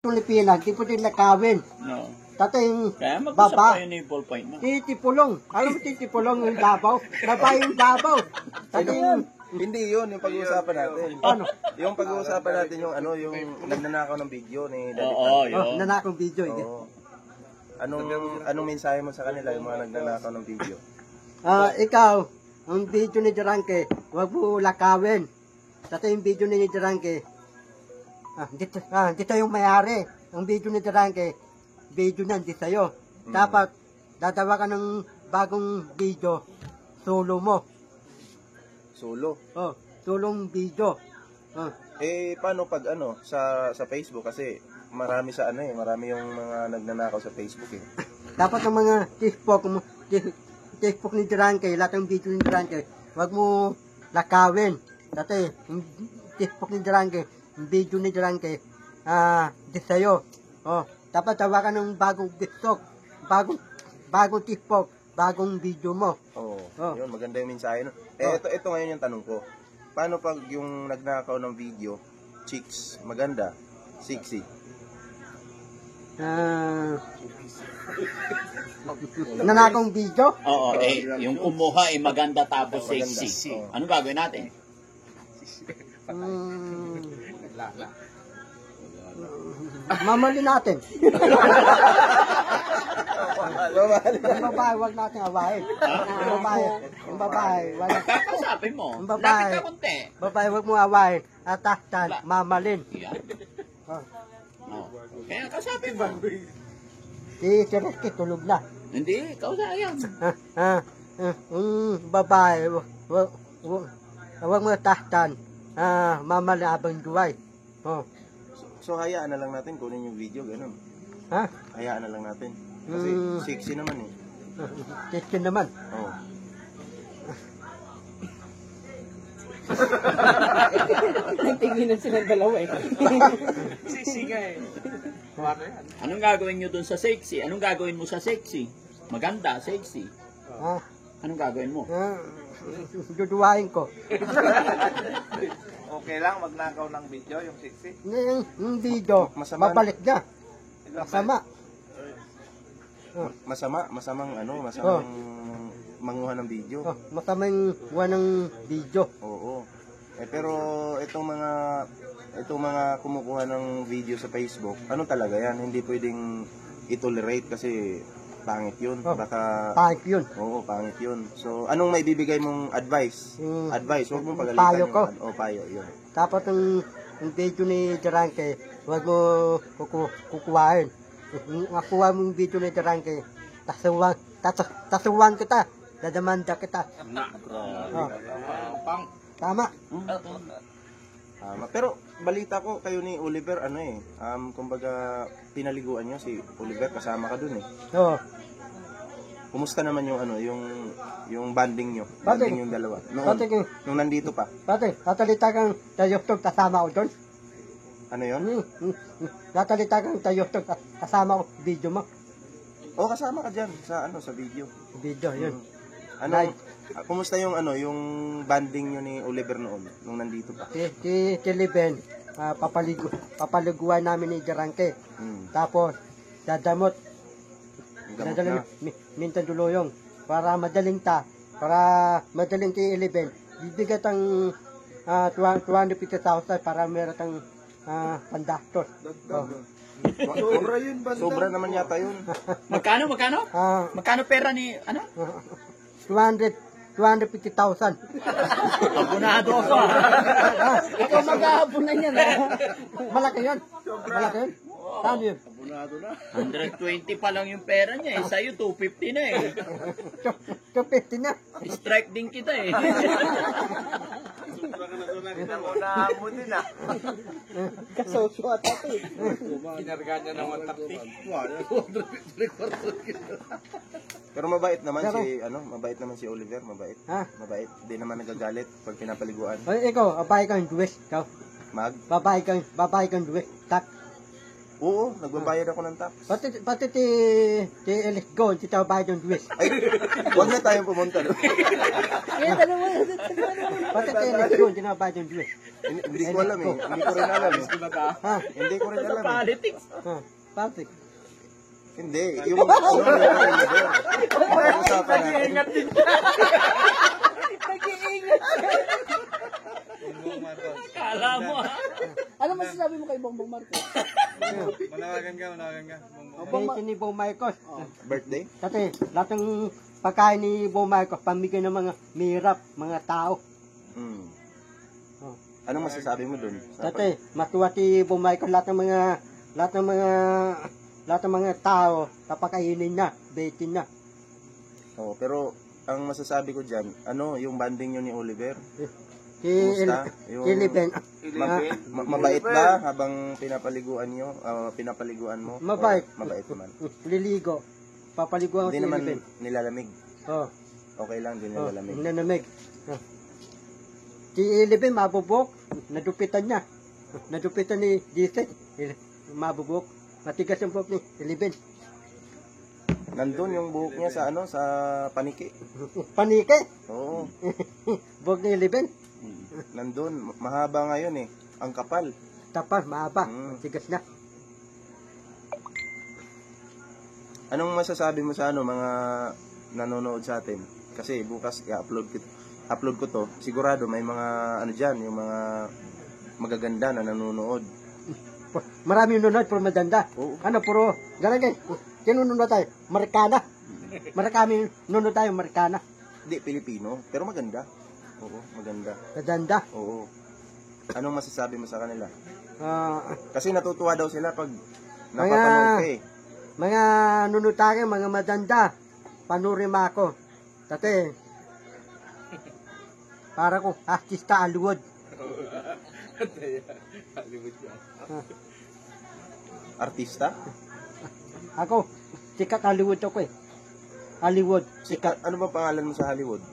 Pilipinas, di po din nakawin. No. Tatay Kaya mag-usap baba. tayo ni ballpoint mo. Titipulong. Alam mo titipulong yung Davao? Nabay yung Davao. Tatay Hindi yun, yung pag-uusapan natin. ano? Yung pag-uusapan natin yung ano, yung nagnanakaw ng video ni Daddy Oo, Frank. yun. Nanakong video. Hindi. Oo. Anong mensahe mo sa kanila yung mga nagnanakaw ng video? Ikaw, ang video ni Jarangke, huwag mo lakawin. Tatay yung video ni Jarangke, dito yung mayari. Ang video ni Jarangke, video na, hindi sa'yo. Dapat, dadawa ka ng bagong video, solo mo. Solo. Oh, sulong video. Paano pag sa Facebook kasi marami sa marami yung mga nagnanakaw sa Facebook eh. Dapat ang mga Facebook ni Jarangke, lahat ng video ni Jarangke, huwag mo lakawin. Dati, yung Facebook ni Jarangke, yung video ni Jarangke, di sa'yo. Oh, dapat tawa ka ng bagong TikTok, bagong TikTok, bagong video mo. Oo. Oh. Yun, maganda yung mensahe no. Ito ngayon yung tanong ko. Paano pag yung nagnakaw ng video, chicks, maganda, sexy? Nanakong video? Oo, yung kumuha maganda tapos Maganda. sexy. Oo. Anong gagawin natin? Mamali natin. Yung babae, huwag natin awahin. Yung babae, wala. Kakasapin mo. Yung babae. Lapit ka konti. Babae, huwag mo awahin. Ataktan, mamalin. Yan. Oh. Oh. Kaya kasapin mo. Si Rizky tulog na. Hindi, kausayang. Babae, huwag mo ataktan. Mamalin abang duway. Oh. So hayaan na lang natin kunin yung video, ganun. Ha? Hayaan na lang natin. Kasi sexy naman eh. Chicken naman. Oo. Nagtinginan silang dalawa eh. Sisiga eh. Anong gagawin nyo dun sa sexy? Anong gagawin mo sa sexy? Maganda, sexy. Anong gagawin mo? Duduwain ko. Okay lang magnakaw ng video yung sexy. Yung video, Masama. mabalik na. Masama. Masamang manguha ng video. Oh, masamang buwan ng video. Oo. Pero itong mga kumukuha ng video sa Facebook, ano talaga yan? Hindi pwedeng i-tolerate kasi pangit yun. Oh, Baka pangit yun. Oo, pangit yun. So, anong may bibigay mong advice? Advice, huwag mong pagalitan payo ko. Payo, yun. Dapat yung video ni Jarangke, huwag mo kukuhain. Makuha mo yung video ni Jarangke, tasuwan kita, dadamanda kita. Oh. Tama. Pero balita ko kayo ni Oliver kumbaga pinaliguan niyo si Oliver, kasama ka dun eh. Oo. Kumusta naman yung yung banding niyo? Banding? Banding yung dalawa. Nung nandito pa. Pati, tatalita kang tayostog, kasama ko doon. Ano yun? Tatalita kang tayostog, kasama ko video mo. Kasama ka diyan sa video. Video, yun. Kumusta yung yung banding niyo ni Oliver noon nung nandito pa? Si Liben, papaliguan namin ni Jarangke. Tapos, dadamot minsan duluyong para madaling ti 11 bibigat ang 250,000 para meron tang pandaktor. Sobra yun, banda. Sobra naman yata yun. Magkano? Magkano pera ni, 250,000. Abonado ako. Ikaw mag-aabunan yan Malaki yun. Malaki yun. Saan yun? 120 pa lang yung pera niya eh. Sa'yo 250 na eh. 250 na. Strike din kita eh. Namutin ah. Kasosyo at ito eh. Kinarga niya ng 130. Pero mabait naman si Oliver, mabait. Ha? Mabait. Hindi naman nagagalit pag pinapaliguan. Ikaw, babae kang duwes. Ikaw. Mag? Babae kang duwes. Tak. Oo, nagbabayad ako ng tax. Pati ti Ellis Gon, ti Tao Biden Luis. Ay, huwag na tayong pumunta doon. Pati ti Ellis Gon, ti Tao Biden Luis. Hindi ko alam eh. Hindi ko rin alam eh. Ha? Hindi ko rin alam eh. Politics. Ha? Patrick. Hindi. Yung usapan natin. Kala mo ha. Ano masasabi mo kay Bongbong Marcos? Manawagan ka. Birthday ni Bo Marcos. Birthday? Kasi lahat ng pagkain ni Bo Marcos, pamigay ng mga mirap, mga tao. Hmm. Oh. Anong masasabi mo dun? Dati, matuwa si Bo Marcos, lahat ng mga tao, papakainin na, betin na. Oo, pero ang masasabi ko dyan, ano, yung banding nyo ni Oliver? Si Kumusta? Yung- Liben, Mabait ba habang pinapaliguan nyo? Pinapaliguan mo? Mabait. Or mabait naman. liligo. Papaliguan ko Hindi si naman Liben. nilalamig. Oh, Okay lang, hindi oh, nilalamig. nanamig. Oh. Si Liben, mabubok. Nadupitan niya. Nadupitan ni Diset. Mabubok. Matigas yung buhok ni Liben. Nandun yung buhok niya sa ano, sa paniki. Panike. Oo, Buhok ni Liben. nandun. Mahaba ngayon eh. Ang kapal. Tapos, mahaba. Mm. Tigas na. Anong masasabi mo sa ano, mga nanonood sa atin? Kasi bukas i-upload ko to. Sigurado may mga ano dyan, yung mga magaganda na nanonood. Marami nunod, puro maganda. Oo. Ano, puro, ganyan. Sinunod tayo, Marikana. Marami nunod tayo, Marikana. Hindi, Pilipino. Pero maganda. Oo, maganda. Maganda. Oo. Anong masasabi mo sa kanila? Ah, Kasi natutuwa daw sila pag napapanood ka eh. mga nunod tayo, mga maganda. Panurin mo ako. Dati, para ko, artista Hollywood. Artista? Ako, sikat Hollywood ako eh. Hollywood, sikat. Ano ba pangalan mo sa Hollywood?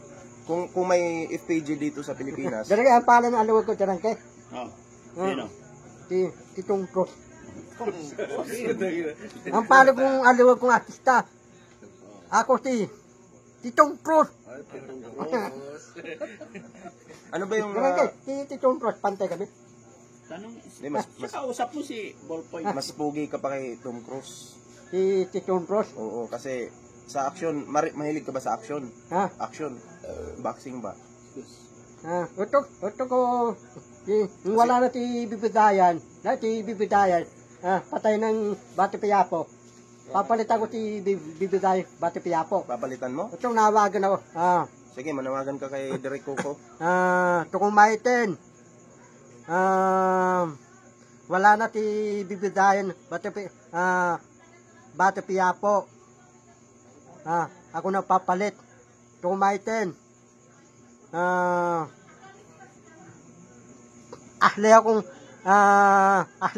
Kung may FPG dito sa Pilipinas, Dari ang pala ng Hollywood ko, Jarang ke. Oh. Sino? Si Tom Cruise. Ang pala kong Hollywood kong artista. Ako si Tom Cruise. ano ba yung Jarang ke, si Tom Cruise, pantay kami. Tanong, Hindi, mas kausap mo si Ballpoint. mas pogi ka pa kay Tom Cruise? Si Tom Cruise. Oo, kasi sa action, mahilig ka ba sa action? Ha? Action. Boxing ba? Ito ko, wala na si Bibidayan, patay ng Bati Piapo. Papalitan ko si Bibidayan, Bati Piapo. Papalitan mo? Ito nawagan ako, Sige, manawagan ka kay Derek Coco. tukong maitin, wala na si Bibidayan, Bati Piapo. Ako na papalit. Tukong maitin. Ahli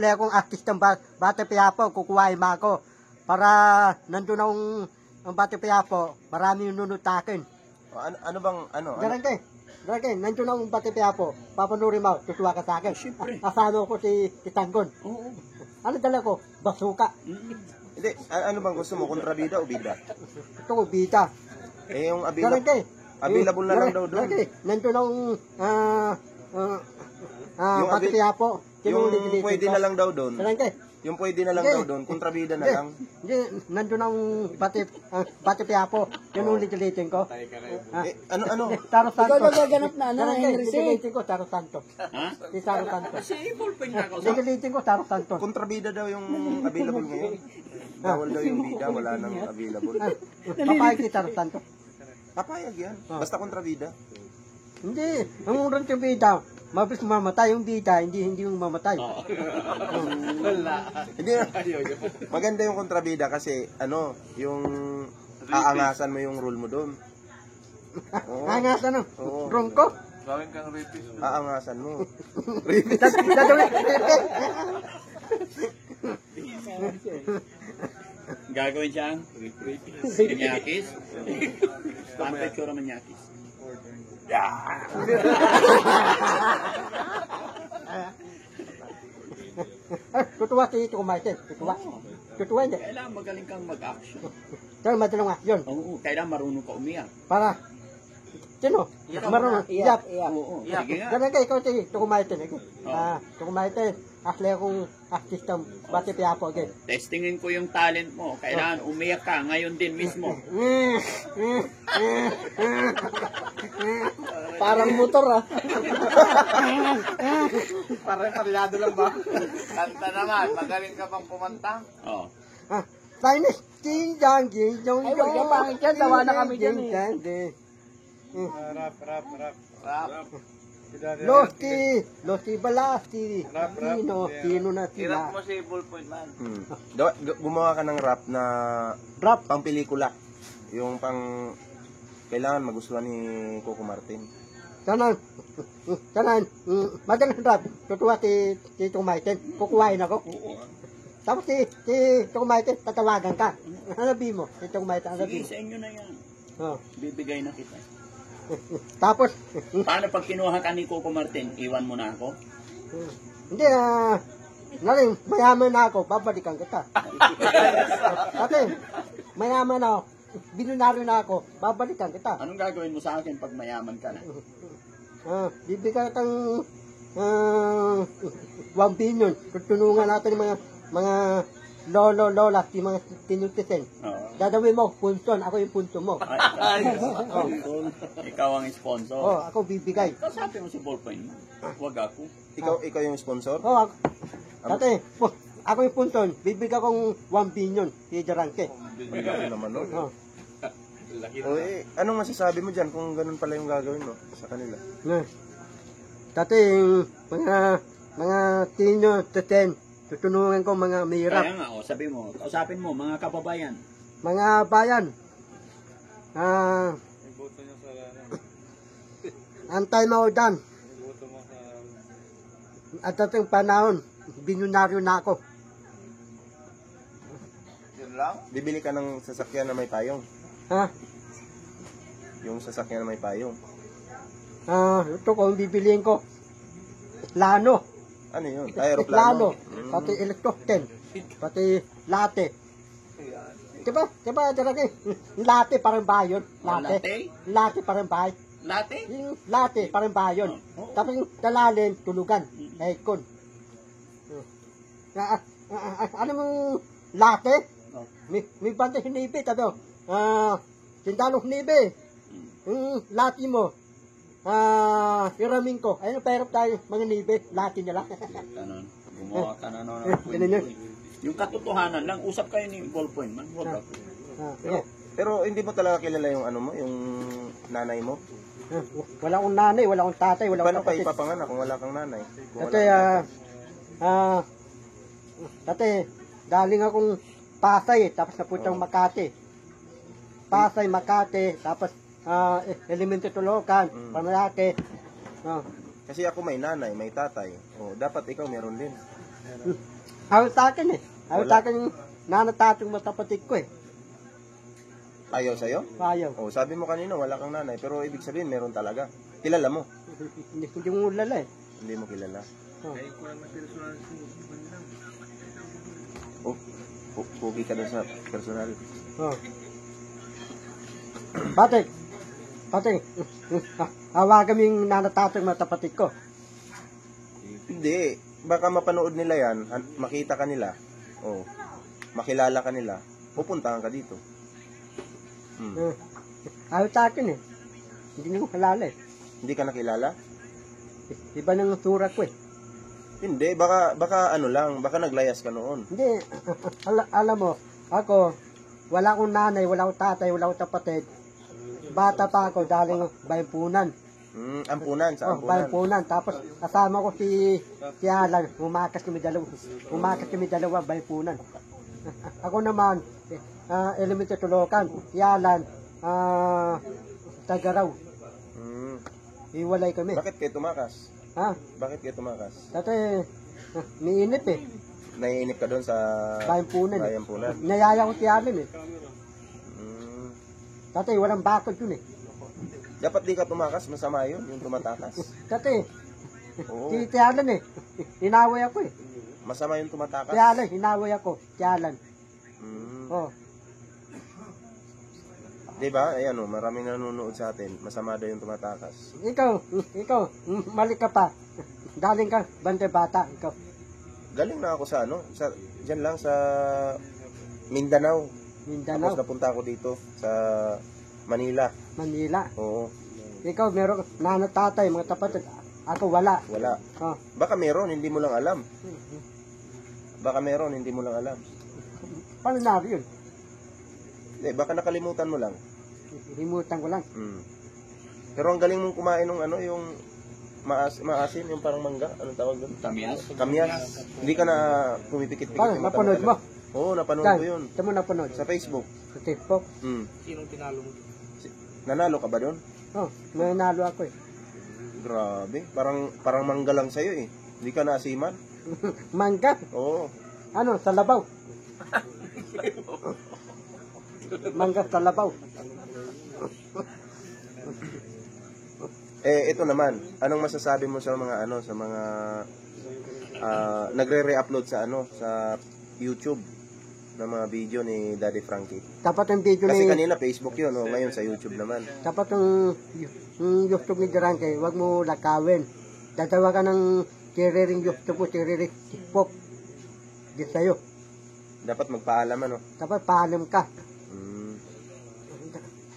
akong artistang Bati Piapo, kukuhain mo ako. Para nandun ang Bati Piapo, marami yung nunod akin. Ano bang, ano? Garang nandun ang Bati Piapo, papanurin mo, tutuwa ka sa akin. Asano ko si Tanggon. Oo. Ano dala ko? Basuka. Hindi, ano bang gusto mo? Kontrabida o bida? Ito ko, bita. Eh, yung Garang available na lang daw doon. Nandun ang Bati Piapo. Yung pwede na lang daw doon. Garang Yung pwede na lang Hindi. daw doon, kontrabida na lang. Hindi, nandun ang Bati Piapo. Yun ang litin ko. Ano? Taro Ikaw Santos. nagaganap na, ano, Henry C. Litin ko, Taro Santos. Ha? Si Taro Santos. Si Ballpoint na kausap. Litin ko, Taro Santos. Kontrabida daw yung available ngayon. Bawal daw yung bida, wala nang available. Papayag si Taro Santos. Papayag yan. Basta kontrabida. Hindi, ang urang yung bida, mabilis mamatay yung bida, hindi yung mamatay. Hindi, maganda yung kontrabida kasi, ano, yung aangasan mo yung rule mo doon. Oo. Angasan Oo. rong ko. Gawin kang rapist. Aangasan mo. Gagawin siyang manyakis. Paano ba itsura manyakis? Tutuwa si Tukumaiten. Tutuwa. Tutuwa hindi. Kailangan magaling kang mag-action. Pero madala nga, yun. Oo, kailangan marunong ka umiyak. Para, sino? Marunong, iyak. Oo, sige nga. Ganun kayo, ikaw si Tukumaiten. Tukumaiten, asli akong artista, bati piyapo. Testingin ko yung talent mo. Kailangan umiyak ka ngayon din mismo. Parang motor ah. Parang karyado lang ba? Kanta naman, magaling ka pang kumanta. Oo. Chinese, jinjang, jinjong, Ay, wag ka pangit yan. Tawa na kami dyan eh. Rap. Losti balasti, sino na Hirap sila. mo si ballpoint man. Gumawa ka ng rap na Rap, pang pelikula. Yung pang kailangan magustuhan ni Coco Martin. kanan, madalang rap, tutuwa si Tukumaiten, kukuhain ako. Tapos si Tukumaiten, tatawagan ka. Hanabi mo, si Tukumaiten, hanabi Sige, mo. sa inyo na yan. Oh. Bibigay na kita. Tapos, Paano pag kinuha ka ni Coco Martin, iwan mo na ako? hindi ngayon, mayaman na ako, babalikan kita. Ate, mayaman na ako, binunaryo na ako, babalikan kita. Anong gagawin mo sa akin pag mayaman ka na? Bibigyan kang 1 billion. Tutulungan natin yung mga lola, si mga tinutisen. Oo. Dadawin mo, punson, ako yung punso mo. Ay, ikaw ang sponsor. Oh, ako bibigay. Kasabi mo si ballpoint. Huwag ako. Ikaw yung sponsor? Oh, ako yung punson, bibigyan kong 1 billion, si Jarangke. Grabe naman, no? Oh. Anong masasabi mo dyan kung ganun pala yung gagawin mo sa kanila? Dati, mga senior to 10, tutulungan ko mga mahirap. Kaya nga, sabi mo, kausapin mo, mga kababayan. Mga bayan, Iboto niya sa anti-maudan, iboto mo sa at dating panahon, binunaryo na ako. yun lang. Bibili ka ng sasakyan na may payong. Ha? Yung sasakyan na may payong. Ito ko, bibiliin ko. Lano, Ano yun? Aeroplano. pati electroten, pati latte. Diba, Jarangke? Latte parang bayon. Latte? Latte parang bahay. Latte? Yung latte parang bayon. Oo. Tapos yung dalalim, tulugan. Aircon. Ano mong latte? Oh. May banda hinibi, tabi o. Sindalong hinibi. Latte mo. Iramin ko. Ayun, perap tayo, mga nibe. Latte nila. Ganon. Gumawa ka na ng Ganun yun. Yung katotohanan lang, usap kayo ni ballpoint man. Huwag ako. Yeah. Pero hindi mo talaga kilala yung ano mo, yung nanay mo? Wala akong nanay, wala akong tatay, wala Paano akong ka kapatid. ipapanganak kung wala kang nanay? Kung wala Dati, kang dati, daling akong Pasay, tapos napuntang Makati. Pasay, Makati, tapos Elementary Tulokan, Pamalaki. Kasi ako may nanay, may tatay. Dapat ikaw meron din. Ayaw sa akin eh. Ayaw sa akin nanatatong matapatid ko eh. Ayaw sa'yo? Ayaw. Sabi mo kanina wala kang nanay, pero ibig sabihin meron talaga. Kilala mo? Hindi mo ulala eh. Hindi mo kilala. Pugi ka doon sa personal. Pati, hawa kaming nanatatong matapatid ko. Hindi. Baka mapanood nila yan, makita ka nila, makilala ka nila, pupuntahan ka dito. Ayaw sa akin eh. Hindi ko kalala eh. Hindi ka nakilala? Iba ng surat ko eh. Hindi, baka ano lang, baka naglayas ka noon. Hindi, alam mo, ako, wala akong nanay, wala akong tatay, wala akong kapatid. Bata pa ako, daling Bayampunan. Ampunan, sa Ampunan. Bayampunan. Tapos, kasama ko si Alan, umakas kami dalawa, Bayampunan. Ako naman, Elementary Tulokan, si Alan, Tagaraw. Iwalay kami. Bakit kayo tumakas? Ha? Bakit kayo tumakas? Dati, niinip eh. Naiinip ka doon sa Bayampunan. Bayampunan. Nayaya ko si Alan eh. Mm. Dati, walang bakod yun eh. Dapat di ka tumakas, masama yun, yung tumatakas. Dati, Oo. si Alan eh. Inaway ako eh. Masama yung tumatakas. Si Alan, hinaway ako. Si Alan. Oh. Diba? Ayan o, maraming nanonood sa atin. Masama daw yung tumatakas. Ikaw, mali ka pa. Galing ka, bante bata, ikaw. Galing na ako sa ano, dyan lang sa Mindanao. Mindanao, Tapos napunta ako dito sa Manila. Manila. Oo, Ikaw, meron nanay tatay, mga tapat. Ako wala. wala. Oh. Baka meron, hindi mo lang alam. Baka meron, hindi mo lang alam. Paano na yun? Baka nakalimutan mo lang. Limutan ko lang. Pero ang galing mong kumain ng ano, yung maasim, yung parang mangga. Anong tawag doon? Kamyas. Kamyas. Hindi ka na pumipikit-pikit. Paano, yung mata napanood mo? Oo, napanood Saan? ko yun. Ito mo napanood? Sa Facebook. Sa TikTok? Sinong tinalo mo? Nanalo ka ba doon? Oh, nanalo ako eh. Grabe. Parang mangga lang sa'yo eh. Hindi ka naasiman. Mangga? Oo. Ano, sa labaw? Mangga sa labaw. Ito naman. Anong masasabi mo sa mga ano, sa mga nagre-re-upload sa ano, sa YouTube ng mga video ni Daddy Frankie? Dapat ang video Kasi ni... kanina Facebook yun, oh, ngayon sa YouTube naman. Dapat ang YouTube ni Durante, wag mo lakawin. Dadawa ka ng tiriring YouTube mo, tiriring TikTok. Di sa'yo. Dapat magpaalam ano. Dapat paalam ka.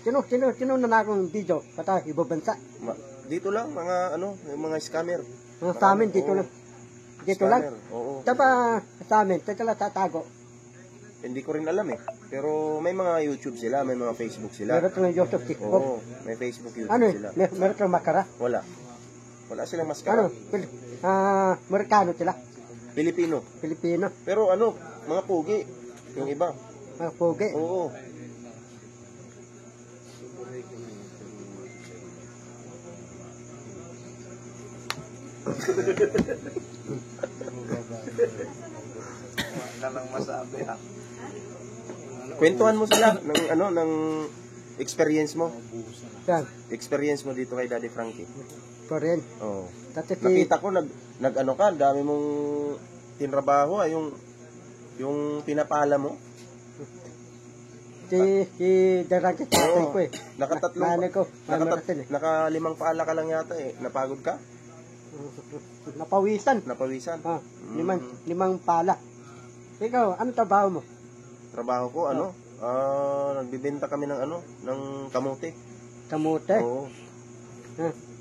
Sino nanakong video? Pata, ibang bansa. Dito lang, mga ano, yung mga scammer. Mga sa amin, dito Oo. lang. Dito lang. Scammer, oo. Dapat sa amin, teka lang tatago. Hindi ko rin alam eh. Pero may mga YouTube sila, may mga Facebook sila. Meron kang YouTube, TikTok. Oo, may Facebook, YouTube Ano eh, sila. meron kang makara. Wala. Wala silang maskara. Ano, Amerikano sila. Pilipino. Pilipino. Pero ano, mga pugi. Yung iba. Mga pogi. Oo. Wala nang masabi ha. Kwentuhan mo sila ng ano, ng experience mo. Yan, Experience mo dito kay Daddy Frankie. ko rin. Oo. Dati si... Nakita ko nag ano ka, dami mong tinrabaho, yung pinapala mo. Si Durante tatay ko eh. Nanay ko, mamarasin eh. Nakalimang paala ka lang yata eh. Napagod ka? Napawisan. Napawisan? Ah, limang pala. Ikaw, ano trabaho mo? Trabaho ko, ano? Nagbibenta kami ng ano, ng kamote. Kamote. Oo.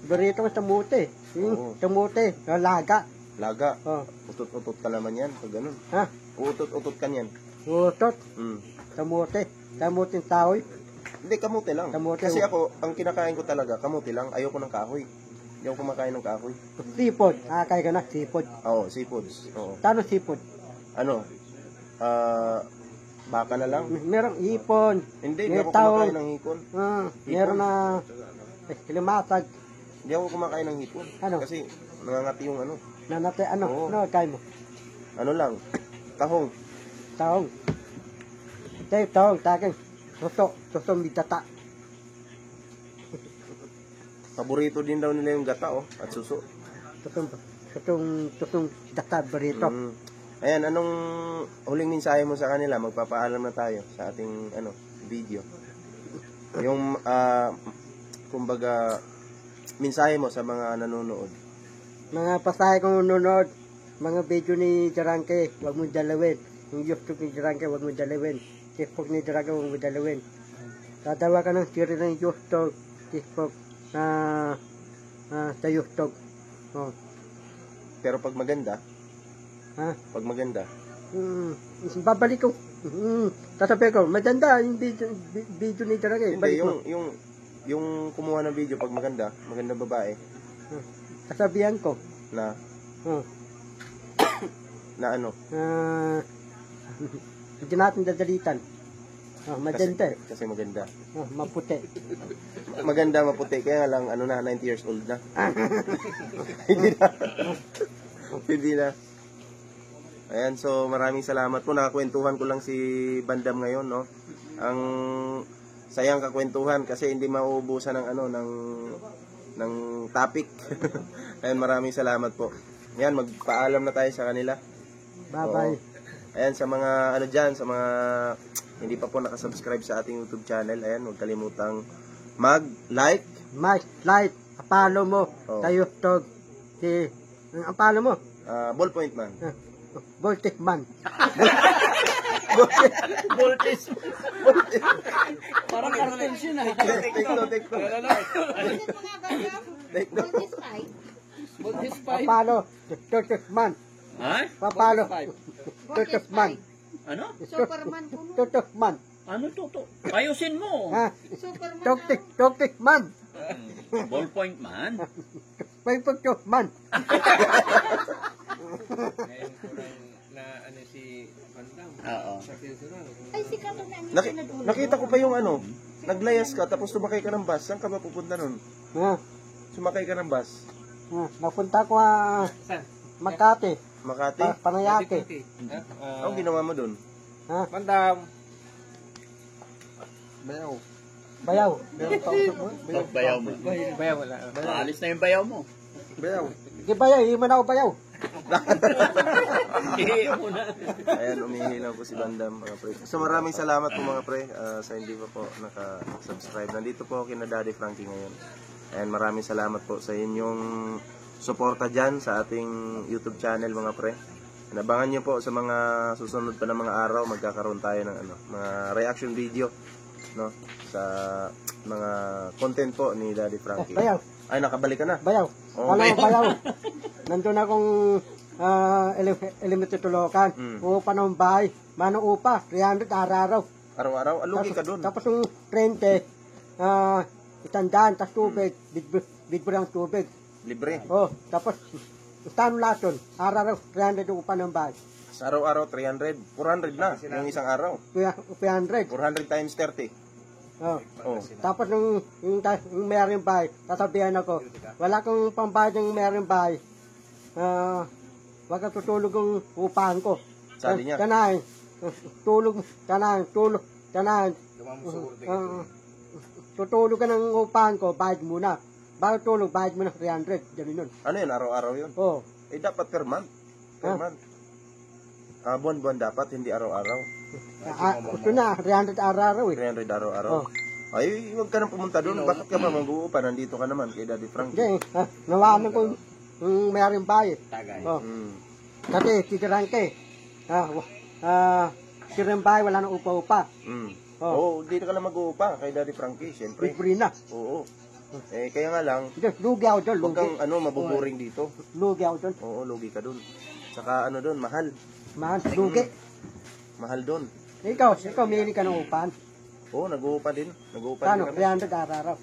Barito ko sa mute. Oo. Kamote, laga. Laga. Oh. Utot-utot ka naman yan, pag ganun. Ha? Utot-utot ka niyan. Utot. Mm. Kamote. Kamote taoy. Hindi, kamote lang. Kamote. Kasi ako, ang kinakain ko talaga, kamote lang. Ayoko ng kahoy. Hindi ako kumakain ng kahoy. Seafood. Kaya ka na, seafood. Oo, seafoods. Oo. Tano seafood? Ano? Baka na lang. Merong ipon. Hindi, hindi ako Taong. kumakain ng hipon. Meron na kilimatag. Hindi ako kumakain ng hipon. Ano? Kasi nangangati yung ano. Nanate, ano? Oo. Ano kain mo? Ano lang, tahong. Taong. Taong, taking. Suso, midata. Paborito din daw nila yung gata, oh, at suso. Susong data barito. Ayan, anong huling mensahe mo sa kanila? Magpapaalam na tayo sa ating ano video. Yung, kumbaga, mensahe mo sa mga nanonood. Mga pasahe kong nunod, mga video ni Jarangke, huwag mo dalawin. Yung YouTube ni Jarangke, huwag mo dalawin. TikTok ni Jarangke, huwag mo dalawin. Tatawa ka ng siri ng YouTube, TikTok, sa YouTube. Oh. Pero pag maganda, Ha? pag maganda, Babalik ko. Sasabihin ko, maganda yung video ni Jarangke. hindi, Balik mo. yung kumuha ng video pag maganda, maganda babae, Sasabihan ko. na, Oh. na ano, Hindi natin dadalitan. Maganda. kasi maganda. Maputi. Maganda, maputi, kaya lang, ano na, 90 years old na. Hindi na. Hindi na. Ayan, so maraming salamat po. Nakakwentuhan ko lang si Bandam ngayon, no. Ang sayang kakwentuhan kasi hindi mauubusan ng ano ng topic. Ayan, maraming salamat po. Yan, magpaalam na tayo sa kanila. Bye-bye. Oo. Ayan, sa mga ano dyan, sa mga hindi pa po nakasubscribe sa ating YouTube channel, ayan, huwag kalimutang mag-like. Like, apalo mo. Oh. Sa YouTube. Ang apalo mo. Ballpoint man. Voltic man. Voltes. Parang cartoons yun ah. Take to. Voltes 5. Apalo. Tutus man. Ha? Papalo. Tutus man. Ano? Superman po mo. Tutus man. Ano to? Ayusin mo. Ha? Superman Tutus man. Ballpoint man. Tutus man. Ngayon ko lang na ano si Bandam. Oo. Sa Quezon. Ay, si Kato na niya Naki- sinadulo. nakita ko pa yung ano, naglayas ka tapos sumakay ka ng bus. Saan ka ba pupunta nun? Ha? Sumakay ka ng bus. Napunta ko Saan? Makati. Makati. Panayake. Anong ginawa mo dun? Ha? Bandam. Bayaw. Bayaw. Bayaw mo. Bayaw wala. Maalis na yung bayaw mo. Bayaw. Di bayaw, hindi man ako bayaw. Ihiya mo na. Ayan, umihilaw po si Bandam, mga pre. So maraming salamat po mga pre sa hindi pa po naka-subscribe. Nandito po ako kina Daddy Frankie ngayon. Ayan, maraming salamat po sa inyong suporta dyan sa ating YouTube channel mga pre. Nabangan nyo po sa mga susunod pa ng mga araw, magkakaroon tayo ng mga reaction video, no, sa mga content po ni Daddy Frankie. Bayaw. Ay, nakabalik ka na. Bayaw. Oh, Alam mo, bayaw. Nandun akong elementary tulokan. Upa ng bahay. Manong upa. 300 araw-araw. Araw-araw, alugi ka dun. Tapos yung 30, itandaan, tapos tubig. Bidbur ang tubig. Libre. Oh, tapos, istano laton. Araw-araw, 300 yung upa ng bahay. Sa araw-araw, 300. 400 na yung isang araw. 300. 400 times 30. Oh. Oh. Tapos yung mayroong bahay, tatabihan ako, wala kong pambayad ng mayroong bahay. Wag kang tutulog ang upahan ko. Sabi niya. Kanahin. Tulog. Tutulog ka ng upahan ko, bayad muna. Bago tulog, bayad mo na 300. Ganun yun. Ano yun, araw-araw yun? Oh. Eh, dapat per month. Per month. Buwan-buwan dapat, hindi araw-araw. Ito na, 300 araw eh. 300 araw-araw. Oh. Ay, huwag ka nang pumunta doon. Bakit ka ba mag-uupa? Nandito ka naman kay Daddy Frankie. Hindi, nawaman ko yung mayroong bahay. Oh. Mm. Kasi, titirangke. Tirang bahay, wala nang upa-upa. Mm. Oh. Oo, dito ka lang mag-uupa kay Daddy Frankie, siyempre. Libre na. Oo. Eh, kaya nga lang, Hindi, lugi ako doon, huwag lugi. kang mabuboring dito. Lugi ako doon. Oo, lugi ka doon. Saka doon, mahal. Mahal, lugi. Mahal doon. Ikaw, mili ka ng upahan. Oo, nag-uupa din. Nag-uupa Kano, din kami. 300 araw-araw.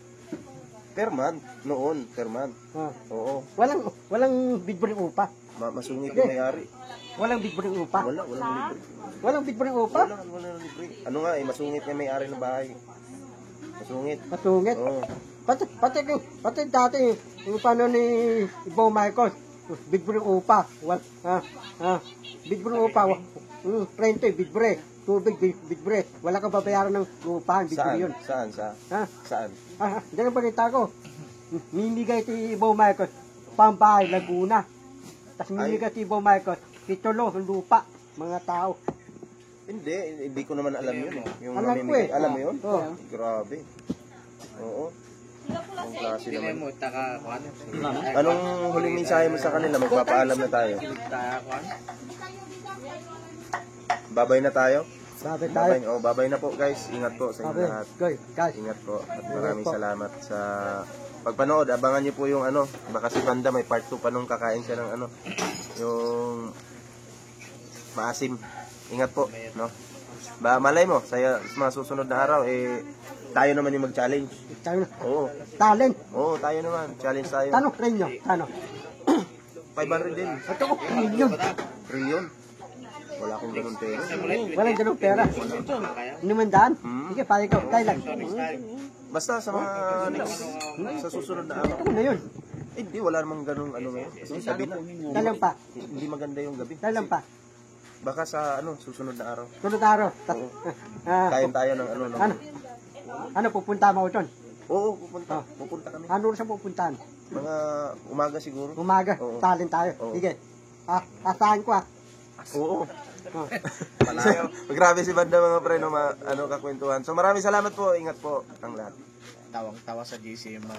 Per month. Noon, per month. Oh. Oo. Walang bidburing upa. Masungit yung may-ari. Walang bidburing upa. Walang libre. Walang bidburing upa. Walang libre. Ano nga masungit yung may-ari ng bahay. Masungit. Matungit. Oo. Pati dati, yung paano ni Ibo Michael, bidburing upa. Bidburing upa. 30, bidbre. Tubig, bidbre. Wala kang babayaran ng upahan, bidbre yun. Saan? Ha? Saan? Ganun balita ko. Mimigay ti Ibo Michael, Pambahay, Laguna. Tapos mimigay ti Ibo Michael, Titulo, lupa, mga tao. Hindi ko naman alam yun. Yung Alam ko namimigay. eh. Alam mo yun? Oo. Grabe. Oo. Ang klase naman. Mo taka kuan. Anong huling mensahe mo sa kanila? Magpapaalam na tayo. Taka kuan. Babay na tayo? Sabi tayo. Babay na po guys. Ingat po sa inyo Sabi, lahat. guys. Ingat po. At maraming salamat sa pagpanood. Abangan niyo po yung baka si Banda may part 2 pa nung kakain siya ng yung maasim. Ingat po, no? Malay mo, sa mga susunod na araw, tayo naman yung mag-challenge. Tayo na. Oo. Talent. Oo, tayo naman. Challenge tayo. Tanong rin nyo. Ano? 500 din. Ito ko, million. Trillion. Wala akong ganun pera. Walang ganung pera. Inimandaan? Sige, pare ko. Tayo lang. Basta sa mga next, sa susunod na araw. Ano na yun? Hindi, wala namang ganun ngayon. Kasi gabi na. Talang pa. Hindi maganda yung gabi. Talang pa. Baka sa susunod na araw. Sunod araw. Kain tayo ng Ano, pupunta mo doon? Oo, pupunta. Pupunta kami. Ano sa pupuntahan? Mga umaga siguro. Umaga. Oo. Talent tayo. Oo. Sige. Asahan ko Oo. Grabe si Banda mga pre, no, kakwentuhan. So maraming salamat po, ingat po ang lahat. Tawang-tawa sa GC yung mga